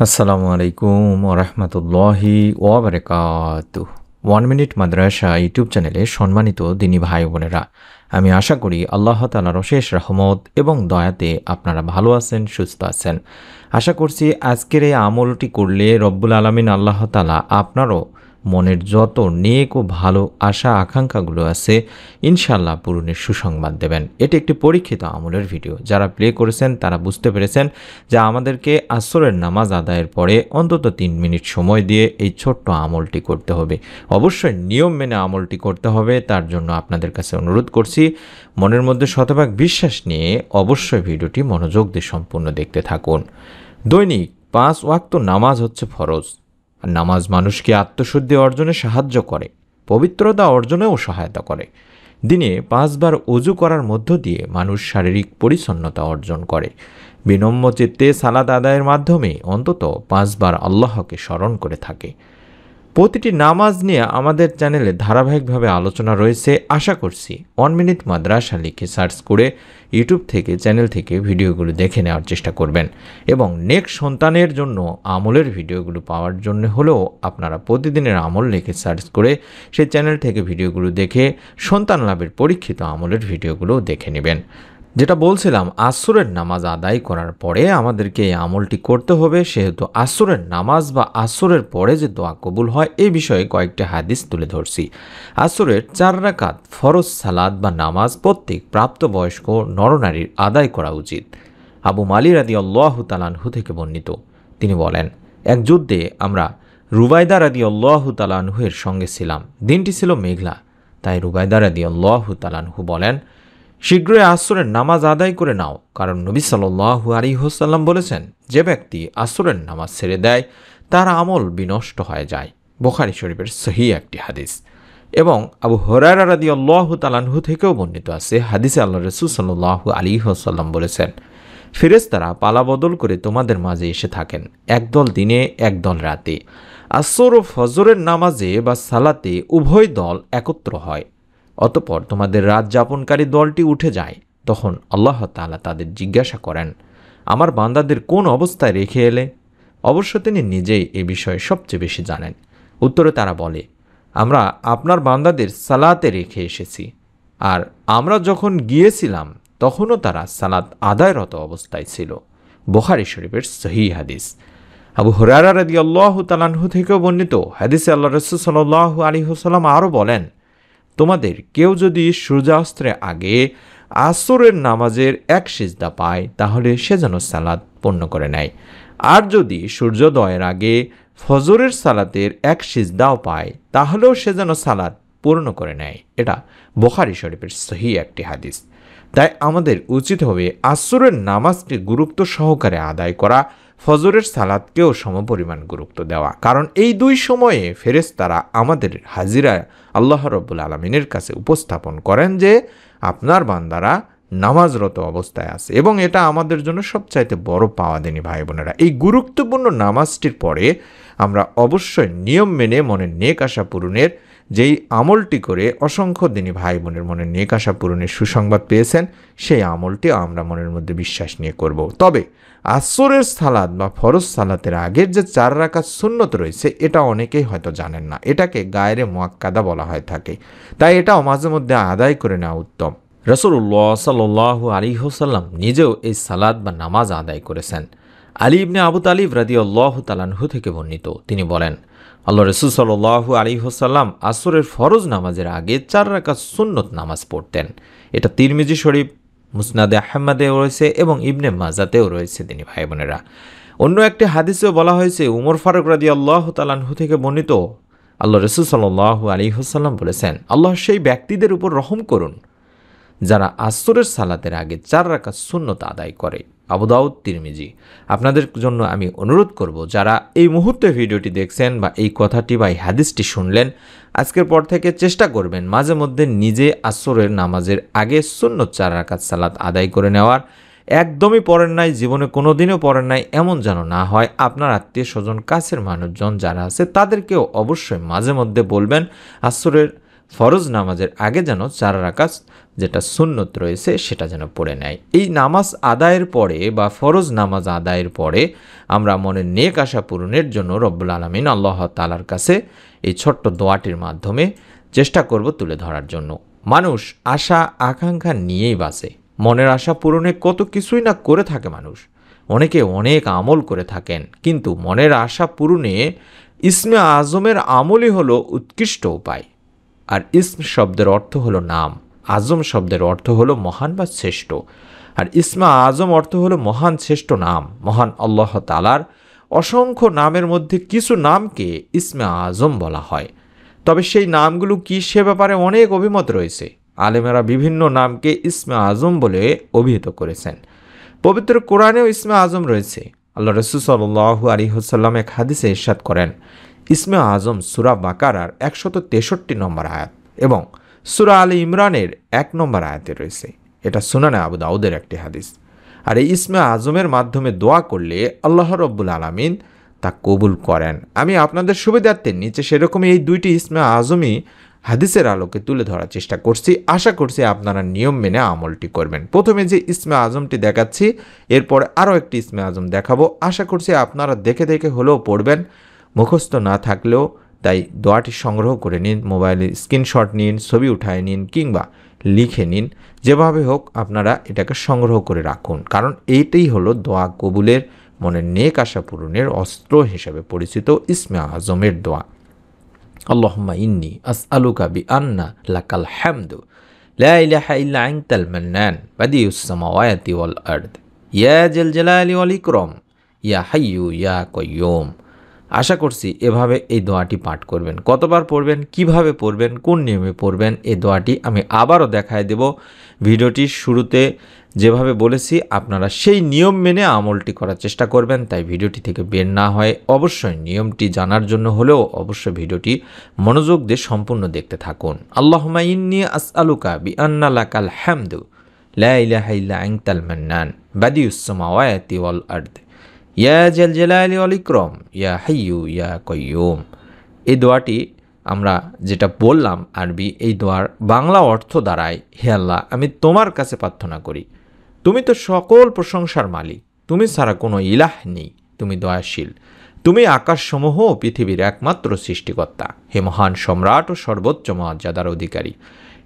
আসসালামু আলাইকুম ওরহমতুল্লাহি ওয়াবারাকাতুহ। 1 মিনিট মাদ্রাসা ইউটিউব চ্যানেলে সম্মানিত দিনী ভাই বোনেরা, আমি আশা করি আল্লাহ তাআলার অশেষ রহমত এবং দয়াতে আপনারা ভালো আছেন, সুস্থ আছেন। আশা করছি আজকের এই আমলটি করলে রব্বুল আলামিন আল্লাহ তাআলা আপনারও মনের যত নেক ও ভালো আশা আকাঙ্ক্ষাগুলো আছে ইনশাআল্লাহ পূরণের সুসংবাদ দেবেন। এটি একটি পরীক্ষিত আমলের ভিডিও। যারা প্লে করেছেন তারা বুঝতে পেরেছেন যে আমাদেরকে আসরের নামাজ আদায়ের পরে অন্তত 3 মিনিট সময় দিয়ে এই ছোট্ট আমলটি করতে হবে। অবশ্যই নিয়ম মেনে আমলটি করতে হবে। তার জন্য আপনাদের কাছে অনুরোধ করছি, মনের মধ্যে শতভাগ বিশ্বাস নিয়ে অবশ্যই ভিডিওটি মনোযোগ দিয়ে সম্পূর্ণ দেখতে থাকুন। দৈনিক 5 ওয়াক্ত নামাজ হচ্ছে ফরজ। আর নামাজ মানুষকে আত্মশুদ্ধি অর্জনে সাহায্য করে, পবিত্রতা অর্জনেও সহায়তা করে। দিনে 5 বার অজু করার মধ্য দিয়ে মানুষ শারীরিক পরিচ্ছন্নতা অর্জন করে। বিনম্র চিত্তে সালাত আদায়ের মাধ্যমে অন্তত 5 বার আল্লাহকে স্মরণ করে থাকে। প্রতিটি নামাজ নিয়ে আমাদের চ্যানেলে ধারাবাহিকভাবে আলোচনা রয়েছে। আশা করছি 1 মিনিট মাদ্রাসা লিখে সার্চ করে ইউটিউব থেকে চ্যানেল থেকে ভিডিওগুলো দেখে নেওয়ার চেষ্টা করবেন এবং নেক্সট সন্তানের জন্য আমলের ভিডিওগুলো পাওয়ার জন্য হলেও আপনারা প্রতিদিনের আমল লিখে সার্চ করে সেই চ্যানেল থেকে ভিডিওগুলো দেখে সন্তান লাভের পরীক্ষিত আমলের ভিডিওগুলোও দেখে নেবেন। যেটা বলছিলাম, আসরের নামাজ আদায় করার পরে আমাদেরকে এই আমলটি করতে হবে। সেহেতু আসরের নামাজ বা আসরের পরে যে দোয়া কবুল হয় এই বিষয়ে কয়েকটি হাদিস তুলে ধরছি। আসরের 4 রাকাত ফরজ সালাত বা নামাজ প্রত্যেক প্রাপ্তবয়স্ক নরনারীর আদায় করা উচিত। আবু মালি রাদিয়াল্লাহু তাআলা আনহু থেকে বর্ণিত, তিনি বলেন, এক যুদ্ধে আমরা রুবাইদা রাদিয়াল্লাহু তাআলা আনহুর সঙ্গে ছিলাম। দিনটি ছিল মেঘলা, তাই রুবাইদা রাদিয়াল্লাহু তাআলা আনহু বলেন, শীঘ্রই আসরের নামাজ আদায় করে নাও, কারণ নবী সাল্লাল্লাহু আলাইহি ওয়াসাল্লাম বলেছেন, যে ব্যক্তি আসরের নামাজ ছেড়ে দেয় তার আমল বিনষ্ট হয়ে যায়। বুখারী শরীফের সহিহ একটি হাদিস। এবং আবু হুরায়রা রাদিয়াল্লাহু তাআলা আনহু থেকেও বর্ণিত আছে, হাদিসে আল্লাহ রাসূল সাল্লাল্লাহু আলাইহি ওয়াসাল্লাম বলেছেন, ফেরেশতারা পালা বদল করে তোমাদের মাঝে এসে থাকেন, একদল দিনে একদল রাতে। আসর ও ফজরের নামাজে বা সালাতে উভয় দল একত্র হয়। অতঃপর তোমাদের রাত যাপনকারী দলটি উঠে যায়। তখন আল্লাহ তাআলা তাদের জিজ্ঞাসা করেন, আমার বান্দাদের কোন অবস্থায় রেখে এলে? অবশ্য তিনি নিজেই এ বিষয়ে সবচেয়ে বেশি জানেন। উত্তরে তারা বলে, আমরা আপনার বান্দাদের সালাতে রেখে এসেছি, আর আমরা যখন গিয়েছিলাম তখনও তারা সালাত আদায়রত অবস্থায় ছিল। বুখারী শরীফের সহিহ হাদিস। আবু হুরায়রা রাদিয়াল্লাহু তাআলা আনহু থেকেও বর্ণিত হাদিসে আল্লাহ রাসূল সাল্লাল্লাহু আলাইহি ওয়াসাল্লাম আরও বলেন, তোমাদের কেউ যদি সূর্যাস্তের আগে আসরের নামাজের এক সিজদা পায় তাহলে সে যেন সালাত পূর্ণ করে নেয়, আর যদি সূর্যোদয়ের আগে ফজরের সালাতের এক সিজদাও পায় তাহলেও সে যেন সালাত পূর্ণ করে নেয়। এটা বুখারী শরীফের সহিহ একটি হাদিস। তাই আমাদের উচিত হবে আসরের নামাজকে গুরুত্ব সহকারে আদায় করা, ফজরের সালাতকেও সমপরিমাণ গুরুত্ব দেওয়া, কারণ এই দুই সময়ে ফেরেশতারা আমাদের হাজিরা আল্লাহ রাব্বুল আলামিনের কাছে উপস্থাপন করেন যে আপনার বান্দারা নামাজরত অবস্থায় আছে, এবং এটা আমাদের জন্য সবচাইতে বড় পাওয়া দেনি ভাই বোনেরা। এই গুরুত্বপূর্ণ নামাজটির পরে আমরা অবশ্যই নিয়ম মেনে মনের নেক আশা পূরণের, যেই আমলটি করে অসংখ্য দিনী ভাই বোনের মনের নেক আশা পূরণের সুসংবাদ পেয়েছেন, সেই আমলটি আমরা মনের মধ্যে বিশ্বাস নিয়ে করব। তবে আসরের সালাত বা ফরজ সালাতের আগের যে 4 রাকাত সুন্নত রয়েছে এটা অনেকেই হয়তো জানেন না। এটাকে গায়রে মুআক্কাদা বলা হয় থাকে, তাই এটাও মাঝে মধ্যে আদায় করে নেওয়া উত্তম। রাসূলুল্লাহ সাল্লাল্লাহু আলাইহি ওয়াসাল্লাম নিজেও এই সালাত বা নামাজ আদায় করেছেন। আলী ইবনে আবু তালিব রাদিয়াল্লাহু তাআলা আনহু থেকে বর্ণিত, তিনি বলেন, আল্লাহ রাসূল সাল্লাল্লাহু আলাইহি ওয়াসাল্লাম আসরের ফরজ নামাজের আগে 4 রাকাত সুন্নত নামাজ পড়তেন। এটা তিরমিজি শরীফ, মুসনাদে আহমদেও রয়েছে এবং ইবনে মাজাতেও রয়েছে তিনি ভাই বোনেরা। অন্য একটি হাদিসেও বলা হয়েছে, উমর ফারুক রাদিয়াল্লাহু তাআলা আনহু থেকে বর্ণিত, আল্লাহ রাসূল সাল্লাল্লাহু আলাইহি ওয়াসাল্লাম বলেছেন, আল্লাহ সেই ব্যক্তিদের উপর রহম করুন যারা আসরের সালাতের আগে 4 রাকাত সুন্নত আদায় করে। আবু দাউদ, তিরমিজি। আপনাদের জন্য আমি অনুরোধ করব, যারা এই মুহূর্তে ভিডিওটি দেখছেন বা এই কথাটি বা এই হাদিসটি শুনলেন, আজকের পর থেকে চেষ্টা করবেন মাঝে মধ্যে নিজে আসরের নামাজের আগে সুন্নত 4 রাকাত সালাত আদায় করে নেওয়ার। একদমই পড়েন নাই, জীবনে কোনোদিনও পড়েন নাই এমন যেন না হয়। আপনার আত্মীয় স্বজন, কাছের মানুষজন যারা আছে তাদেরকেও অবশ্যই মাঝে মধ্যে বলবেন আসরের ফরজ নামাজের আগে যেন 4 রাকাত যেটা সুন্নত রয়েছে সেটা যেন পড়ে নেয়। এই নামাজ আদায়ের পরে বা ফরজ নামাজ আদায়ের পরে আমরা মনের নেক আশা পূরণের জন্য রব্বুল আলামিন আল্লাহ তাআলার কাছে এই ছোট্ট দোয়াটির মাধ্যমে চেষ্টা করব তুলে ধরার জন্য। মানুষ আশা আকাঙ্ক্ষা নিয়েই বাঁচে। মনের আশা পূরণে কত কিছুই না করে থাকে মানুষ। অনেকে অনেক আমল করে থাকেন, কিন্তু মনের আশা পূরণে ইসমে আজমের আমলই হলো উৎকৃষ্ট উপায়। আর ইসম শব্দের অর্থ হলো নাম, আজম শব্দের অর্থ হলো মহান বা শ্রেষ্ঠ। আর ইসমে আজম অর্থ হলো মহান শ্রেষ্ঠ নাম। মহান আল্লাহ তাআলার অসংখ্য নামের মধ্যে কিছু নামকে ইসমে আজম বলা হয়। তবে সেই নামগুলো কি সে ব্যাপারে অনেক অভিমত রয়েছে। আলেমেরা বিভিন্ন নামকে ইসমে আজম বলে অভিহিত করেছেন। পবিত্র কোরআনেও ইসমে আজম রয়েছে। আল্লাহ রাসূল সাল্লাল্লাহু আলাইহি ওয়াসাল্লাম এক হাদিসে ইরশাদ করেন, ইসমে আজম সূরা বাকারার 163 নম্বর আয়াত এবং সূরা আলী ইমরানের 1 নম্বর আয়াতে রয়েছে। এটা সুনানে আবু দাউদের একটি হাদিস। আর এই ইসমে আজমের মাধ্যমে দোয়া করলে আল্লাহ রব্বুল আলামিন তা কবুল করেন। আমি আপনাদের সুবিধার্থে নিচে সেরকমই এই দুইটি ইসমে আজমই হাদিসের আলোকে তুলে ধরার চেষ্টা করছি। আশা করছি আপনারা নিয়ম মেনে আমলটি করবেন। প্রথমে যে ইসমে আজমটি দেখাচ্ছি, এরপর আরও একটি ইসমে আজম দেখাবো। আশা করছি আপনারা দেখে দেখে হলেও পড়বেন, মুখস্থ না থাকলেও তাই দোয়াটি সংগ্রহ করে নিন, মোবাইলে স্ক্রিনশট নিন, ছবি উঠায় নিন কিংবা লিখে নিন। যেভাবে হোক আপনারা এটাকে সংগ্রহ করে রাখুন, কারণ এইটাই হলো দোয়া কবুলের, মনের নেক আশা পূরণের অস্ত্র হিসেবে পরিচিত ইসমে আজমের দোয়া। আল্লাহুম্মা ইন্নী আসআলুকা বিআন্না লাকাল হামদু লা ইলাহা ইল্লা আনতাল মান্নান বাদিউস সামাওয়াতি ওয়াল আরদ ইয়া জাল জালালি ওয়াল ইকরাম ইয়া হাইয়্যু ইয়া কাইয়্যুম। আশা করছি এভাবে এই দোয়াটি পাঠ করবেন। কতবার পড়বেন, কিভাবে পড়বেন, কোন নিয়মে পড়বেন, এই দোয়াটি আমি আবারও দেখায় দেব। ভিডিওটির শুরুতে যেভাবে বলেছি আপনারা সেই নিয়ম মেনে আমলটি করার চেষ্টা করবেন। তাই ভিডিওটি থেকে বের না হয় অবশ্যই নিয়মটি জানার জন্য হলেও অবশ্যই ভিডিওটি মনোযোগ দিয়ে সম্পূর্ণ দেখতে থাকুন। আল্লাহুম্মা ইন্নী আসআলুকা বিআন্না লাকাল হামদু লা ইলাহা ইল্লা আনতাল মান্নান বাদিউস সামাওয়াতি ওয়াল আরদ ইয়া জাল জালালি ওয়াল ইকরাম ইয়া হাইয়্যু ইয়া কাইয়্যুম। এই দোয়াটি আমরা যেটা বললাম আরবি, এই দোয়ার বাংলা অর্থ দাঁড়ায়, হে আল্লাহ, আমি তোমার কাছে প্রার্থনা করি, তুমি তো সকল প্রশংসার মালিক, তুমি ছাড়া কোনো ইলাহ নেই, তুমি দয়াশীল, তুমি আকাশসমূহ ও পৃথিবীর একমাত্র সৃষ্টিকর্তা, হে মহান সম্রাট ও সর্বোচ্চ মর্যাদার অধিকারী,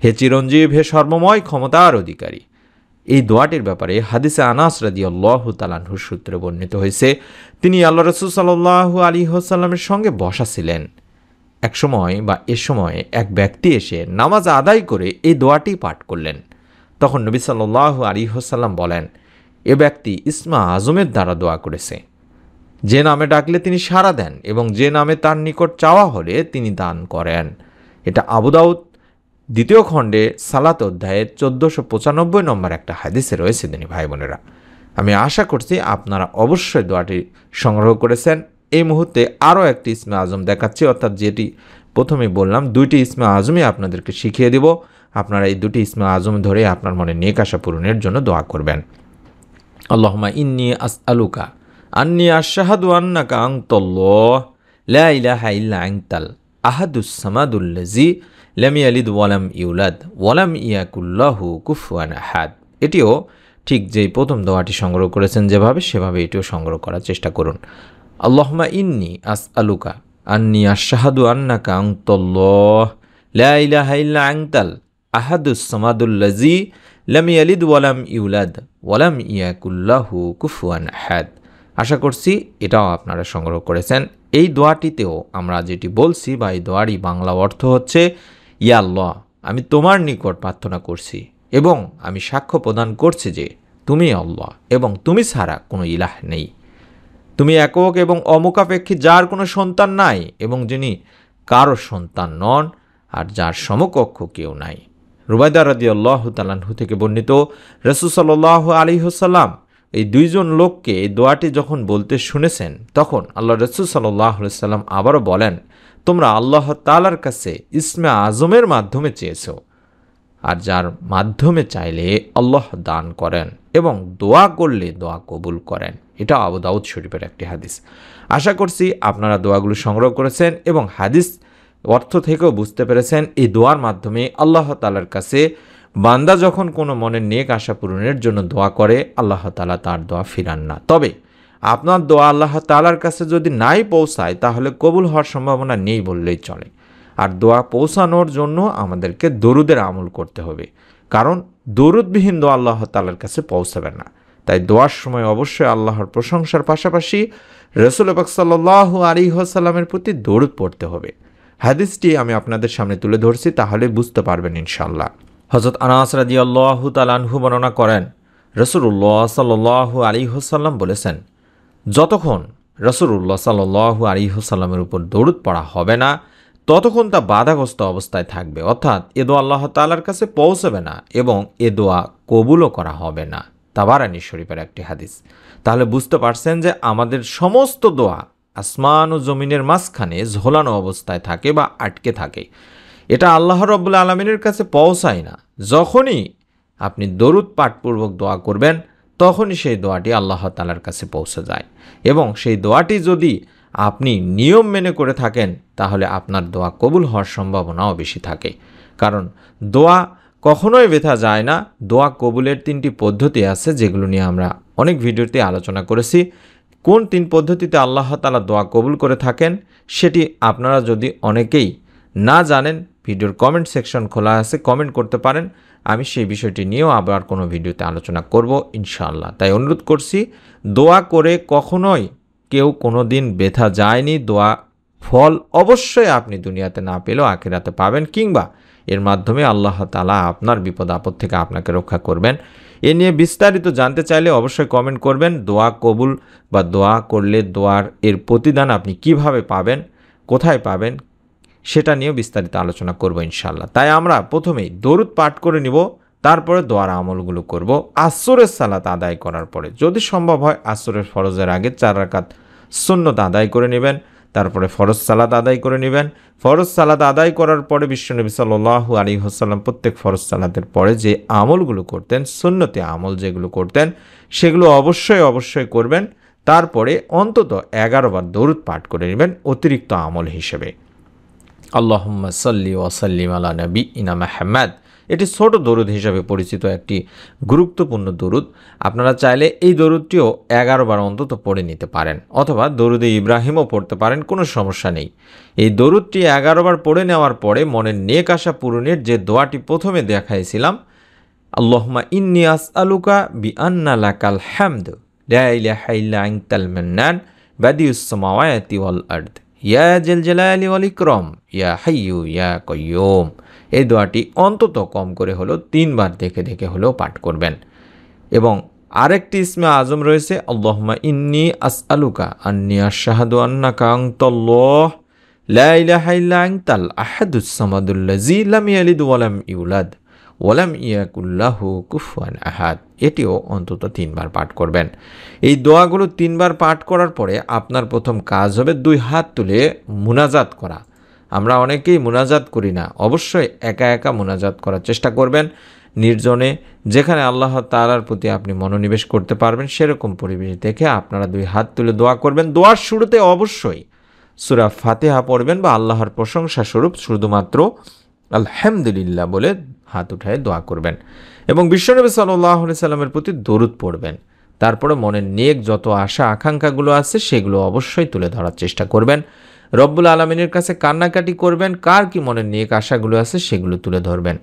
হে চিরঞ্জীব, হে সর্বময় ক্ষমতার অধিকারী। এই দোয়াটির ব্যাপারে হাদিসে আনাস রাদিয়াল্লাহু তাআলা আনহুর সূত্রে বর্ণিত হয়েছে, তিনি আল্লাহ রাসূল সাল্লাল্লাহু আলাইহি ওয়াসাল্লামের সঙ্গে বসা ছিলেন। এক সময় বা এ সময় এক ব্যক্তি এসে নামাজ আদায় করে এই দোয়াটি পাঠ করলেন। তখন নবী সাল্লাল্লাহু আলাইহি ওয়াসাল্লাম বলেন, এ ব্যক্তি ইসমে আজমের দ্বারা দোয়া করেছে। যে নামে ডাকলে তিনি সাড়া দেন এবং যে নামে তার নিকট চাওয়া হলে তিনি দান করেন। এটা আবু দাউদ 2য় খণ্ডে সালাত অধ্যায়ের 1495 নম্বর একটা হাদিসে রয়েছে। দিনী ভাই বোনেরা, আমি আশা করছি আপনারা অবশ্যই দোয়াটি সংগ্রহ করেছেন। এই মুহূর্তে আরও একটি ইসমে আজম দেখাচ্ছি, অর্থাৎ যেটি প্রথমে বললাম, 2টি ইসমে আজমই আপনাদেরকে শিখিয়ে দেব। আপনারা এই 2টি ইসমে আজম ধরে আপনার মনে নেক আশা পূরণের জন্য দোয়া করবেন। আল্লাহুম্মা ইন্নী আসআলুকা আন্নী আশহাদু আন্নাকা আনতাল্লাহ লা ইলাহা ইল্লা আনতাল আহাদুস সামাদুল্লাযী লাম ইয়ালিদ ওয়া লাম ইউলাদ ওয়া লাম ইয়াকুল লাহু কুফুয়ান আহাদ। এটিও ঠিক যেই প্রথম দোয়াটি সংগ্রহ করেছেন যেভাবে, সেভাবে এটিও সংগ্রহ করার চেষ্টা করুন। আল্লাহুম্মা ইন্নী আসআলুকা আন্নী আশহাদু আন্নাকা আনতাল্লাহ লা ইলাহা ইল্লা আনতাল আহাদুস সামাদুল্লাযী লাম ইয়ালিদ ওয়া লাম ইউলাদ ওয়া লাম ইয়াকুল লাহু কুফুয়ান আহাদ। আশা করছি এটাও আপনারা সংগ্রহ করেছেন। এই দোয়াটিতেও আমরা যেটি বলছি বা এই দোয়ারই বাংলা অর্থ হচ্ছে, ইয়া আল্লাহ, আমি তোমার নিকট প্রার্থনা করছি এবং আমি সাক্ষ্য প্রদান করছি যে তুমি আল্লাহ এবং তুমি ছাড়া কোনো ইলাহ নেই। তুমি একক এবং অমুখাপেক্ষী, যার কোনো সন্তান নাই এবং যিনি কারো সন্তান নন, আর যার সমকক্ষ কেউ নাই। রুবায়দা রাদিয়াল্লাহু তাআলা আনহু থেকে বর্ণিত, রাসূল সাল্লাল্লাহু আলাইহি ওয়াসাল্লাম এই 2জন লোককে এই দোয়াটি যখন বলতে শুনেছেন, তখন আল্লাহ রাসূল সাল্লাল্লাহু আলাইহি ওয়াসাল্লাম আবারও বলেন, তোমরা আল্লাহ তাআলার কাছে ইসমে আজমের মাধ্যমে চেয়েছো, আর যার মাধ্যমে চাইলে আল্লাহ দান করেন এবং দোয়া করলে দোয়া কবুল করেন। এটা আবু দাউদ শরীফের একটি হাদিস। আশা করছি আপনারা দোয়াগুলো সংগ্রহ করেছেন এবং হাদিস অর্থ থেকেও বুঝতে পেরেছেন এই দোয়ার মাধ্যমে আল্লাহ তাআলার কাছে বান্দা যখন কোনো মনের নেক আশা পূরণের জন্য দোয়া করে আল্লাহ তাআলা তার দোয়া ফিরান না। তবে আপনার দোয়া আল্লাহ তাআলার কাছে যদি নাই পৌঁছায় তাহলে কবুল হওয়ার সম্ভাবনা নেই বললেই চলে। আর দোয়া পৌঁছানোর জন্য আমাদেরকে দরুদের আমল করতে হবে, কারণ দরুদবিহীন দোয়া আল্লাহ তাআলার কাছে পৌঁছাবে না। তাই দোয়ার সময় অবশ্যই আল্লাহর প্রশংসার পাশাপাশি রাসূল পাক সাল্লাল্লাহু আলাইহি ওয়াসাল্লামের প্রতি দরুদ পড়তে হবে। হাদিসটি আমি আপনাদের সামনে তুলে ধরছি, তাহলে বুঝতে পারবেন ইনশাআল্লাহ। হযরত আনাস রাদিয়াল্লাহু তাআলা আনহু বর্ণনা করেন, রাসূলুল্লাহ সাল্লাল্লাহু আলাইহি ওয়াসাল্লাম বলেছেন, যতক্ষণ রাসূলুল্লাহ সাল্লাল্লাহু আলাইহি ওয়াসাল্লামের উপর দরুদ পড়া হবে না ততক্ষণ তা বাধাগ্রস্ত অবস্থায় থাকবে, অর্থাৎ এ দোয়া আল্লাহ তাআলার কাছে পৌঁছবে না এবং এ দোয়া কবুলও করা হবে না। তাবারানী শরীফের একটি হাদিস। তাহলে বুঝতে পারছেন যে আমাদের সমস্ত দোয়া আসমান ও জমিনের মাঝখানে ঝোলানো অবস্থায় থাকে বা আটকে থাকে, এটা আল্লাহ রাব্বুল আলামিনের কাছে পৌঁছায় না। যখনই আপনি দরুদ পাঠপূর্বক দোয়া করবেন তখনই সেই দোয়াটি আল্লাহ তাআলার কাছে পৌঁছে যায়, এবং সেই দোয়াটি যদি আপনি নিয়ম মেনে করে থাকেন তাহলে আপনার দোয়া কবুল হওয়ার সম্ভাবনাও বেশি থাকে। কারণ দোয়া কখনোই ব্যথা যায় না। দোয়া কবুলের 3টি পদ্ধতি আছে, যেগুলো নিয়ে আমরা অনেক ভিডিওতে আলোচনা করেছি। কোন 3 পদ্ধতিতে আল্লাহ তাআলা দোয়া কবুল করে থাকেন সেটি আপনারা যদি অনেকেই না জানেন, ভিডিওর কমেন্ট সেকশন খোলা আছে, কমেন্ট করতে পারেন। আমি সেই বিষয়টি নিয়েও আবার কোনো ভিডিওতে আলোচনা করব ইনশাআল্লাহ। তাই অনুরোধ করছি, দোয়া করে কখনোই কেউ কোনো দিন ব্যথা যায়নি। দোয়া ফল অবশ্যই আপনি দুনিয়াতে না পেলেও আখিরাতে পাবেন, কিংবা এর মাধ্যমে আল্লাহ তাআলা আপনার বিপদ আপদ থেকে আপনাকে রক্ষা করবেন। এ নিয়ে বিস্তারিত জানতে চাইলে অবশ্যই কমেন্ট করবেন। দোয়া কবুল বা দোয়া করলে দোয়ার এর প্রতিদান আপনি কিভাবে পাবেন, কোথায় পাবেন, সেটা নিয়েও বিস্তারিত আলোচনা করব ইনশাআল্লাহ। তাই আমরা প্রথমেই দরুদ পাঠ করে নিব, তারপরে দোয়ার আমলগুলো করব আসরের সালাত আদায় করার পরে। যদি সম্ভব হয় আসরের ফরজের আগে 4 রাকাত সুন্নত আদায় করে নেবেন, তারপরে ফরজ সালাত আদায় করে নেবেন। ফরজ সালাত আদায় করার পরে বিশ্বনবী সাল্লাল্লাহু আলাইহি ওয়াসাল্লাম প্রত্যেক ফরজ সালাতের পরে যে আমলগুলো করতেন, সুন্নতে আমল যেগুলো করতেন, সেগুলো অবশ্যই করবেন। তারপরে অন্তত 11 বার দরুদ পাঠ করে নেবেন অতিরিক্ত আমল হিসেবে। আল্লাহুম্মা সাল্লি ওয়া সাল্লিম আলা নবিয়িনা মুহাম্মদ, এটি ছোট দরুদ হিসাবে পরিচিত একটি গুরুত্বপূর্ণ দরুদ। আপনারা চাইলে এই দরুদটিও 11 বার অন্তত পড়ে নিতে পারেন, অথবা দরুদে ইব্রাহিমও পড়তে পারেন, কোনো সমস্যা নেই। এই দরুদটি 11 বার পড়ে নেওয়ার পরে মনের নেক আশা পূরণের যে দোয়াটি প্রথমে দেখাইছিলাম, আল্লাহুম্মা ইন্নী আসআলুকা বিআন্না লাকাল হামদ লা ইলাহা ইল্লা আনতাল মান্নান বাদিউস সামাওয়াতি ওয়াল আরদ ইয়া জাল জালালি ওয়াল ইকরাম ইয়া হাইয়্যু ইয়া কাইয়্যুম। এই দোয়াটি অন্তত কম করে হলো 3 বার দেখে হলেও পাঠ করবেন। এবং আরেকটি ইসমে আজম রয়েছে, আল্লাহুম্মা ইন্নী আসআলুকা আন্নী আশহাদু আন্নাকা আনতাল্লাহ লা ইলাহা ইল্লা আনতাল আহাদুস সামাদুল্লাযী লাম ইয়ালিদ ওয়া লাম ইউলাদ ওয়া লাম ইয়াকুল লাহু কুফুয়ান আহাদ। এটিও অন্তত 3 বার পাঠ করবেন। এই দোয়াগুলো 3 বার পাঠ করার পরে আপনার প্রথম কাজ হবে 2 হাত তুলে মুনাজাত করা। আমরা অনেকেই মুনাজাত করি না, অবশ্যই একা একা মুনাজাত করার চেষ্টা করবেন। নির্জনে, যেখানে আল্লাহ তাআলার প্রতি আপনি মনোনিবেশ করতে পারবেন সেরকম পরিবেশ দেখে আপনারা 2 হাত তুলে দোয়া করবেন। দোয়ার শুরুতে অবশ্যই সূরা ফাতিহা পড়বেন বা আল্লাহর প্রশংসা স্বরূপ শুধুমাত্র আলহামদুলিল্লাহ বলে হাত উঠায় দোয়া করবেন, এবং বিশ্বনবী সাল্লাল্লাহু আলাইহি সাল্লামের প্রতি দরুদ পড়বেন। তারপরে মনের নেক যত আশা আকাঙ্ক্ষাগুলো আছে সেগুলো অবশ্যই তুলে ধরার চেষ্টা করবেন। রব্বুল আলামিনের কাছে কান্নাকাটি করবেন, কার কি মনের নেক আশাগুলো আছে সেগুলো তুলে ধরবেন।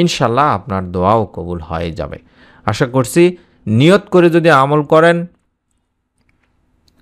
ইনশাল্লাহ আপনার দোয়াও কবুল হয়ে যাবে। আশা করছি নিয়ত করে যদি আমল করেন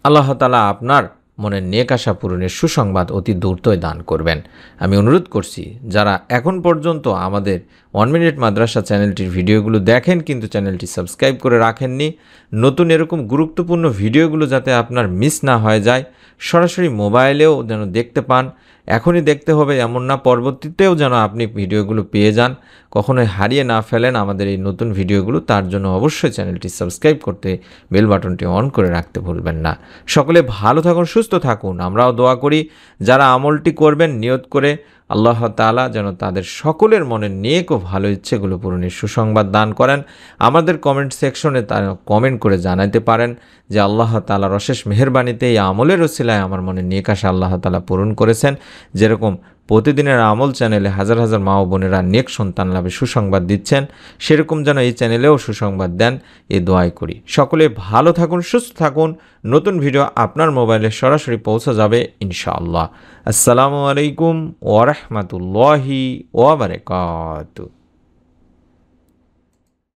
আল্লাহ তাআলা আপনার মনের নেক আশা পূরণের সুসংবাদ অতি দ্রুতই দান করবেন। আমি অনুরোধ করছি, যারা এখন পর্যন্ত আমাদের 1 মিনিট মাদ্রাসা চ্যানেলটির ভিডিওগুলো দেখেন কিন্তু চ্যানেলটি সাবস্ক্রাইব করে রাখেননি, নতুন এরকম গুরুত্বপূর্ণ ভিডিওগুলো যাতে আপনার মিস না হয়ে যায়, সরাসরি মোবাইলেও যেন দেখতে পান, এখনই দেখতে হবে এমন না, পরবর্তীতেও যেন আপনি ভিডিওগুলো পেয়ে যান, কখনোই হারিয়ে না ফেলেন আমাদের এই নতুন ভিডিওগুলো। তার জন্য অবশ্যই চ্যানেলটি সাবস্ক্রাইব করতে বেল বাটনটি অন করে রাখতে ভুলবেন না। সকলে ভালো থাকুন, সুস্থ থাকুন। আমরাও দোয়া করি যারা আমলটি করবেন নিয়ত করে আল্লাহ তাআলা যেন তাদের সকলের মনে নেক ও ভালো ইচ্ছেগুলো পূরণের সুসংবাদ দান করেন। আমাদের কমেন্ট সেকশনে তারা কমেন্ট করে জানাতে পারেন যে আল্লাহ তাআলার অশেষ মেহেরবানিতে এই আমলের ওসিলায় আমার মনে নেক আশা আল্লাহ তাআলা পূরণ করেছেন। যেরকম প্রতিদিনের আমল চ্যানেলে হাজার হাজার মা ও বোনেরা নেক সন্তান লাভের সুসংবাদ দিচ্ছেন, সেরকম যেন এই চ্যানেলেও সুসংবাদ দেন, এ দোয়াই করি। সকলে ভালো থাকুন, সুস্থ থাকুন। নতুন ভিডিও আপনার মোবাইলে সরাসরি পৌঁছে যাবে ইনশাআল্লাহ। আসসালামু আলাইকুম ওয়া রাহমাতুল্লাহি ওয়া বারাকাতুহু।